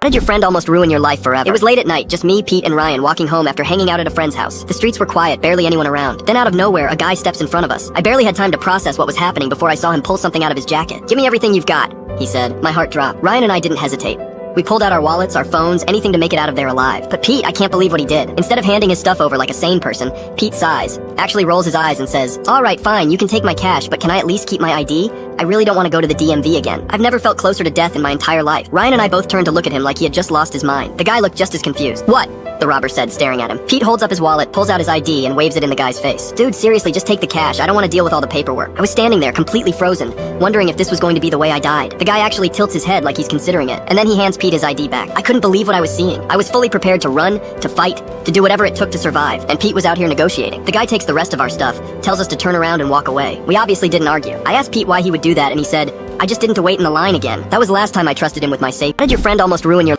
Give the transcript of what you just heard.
How did your friend almost ruin your life forever? It was late at night, just me, Pete, and Ryan walking home after hanging out at a friend's house. The streets were quiet, barely anyone around. Then out of nowhere, a guy steps in front of us. I barely had time to process what was happening before I saw him pull something out of his jacket. "Give me everything you've got," he said. My heart dropped. Ryan and I didn't hesitate. We pulled out our wallets, our phones, anything to make it out of there alive. But Pete, I can't believe what he did. Instead of handing his stuff over like a sane person, Pete sighs, actually rolls his eyes and says, "All right, fine, you can take my cash, but can I at least keep my ID? I really don't want to go to the DMV again. I've never felt closer to death in my entire life." Ryan and I both turned to look at him like he had just lost his mind. The guy looked just as confused. "What?" the robber said, staring at him. Pete holds up his wallet, pulls out his ID, and waves it in the guy's face. "Dude, seriously, just take the cash. I don't want to deal with all the paperwork." I was standing there, completely frozen, wondering if this was going to be the way I died. The guy actually tilts his head like he's considering it, and then he hands Pete his ID back. I couldn't believe what I was seeing. I was fully prepared to run, to fight, to do whatever it took to survive, and Pete was out here negotiating. The guy takes the rest of our stuff, tells us to turn around and walk away. We obviously didn't argue. I asked Pete why he would do that, and he said, "I just didn't to wait in the line again. That was the last time I trusted him with my safe." How did your friend almost ruin your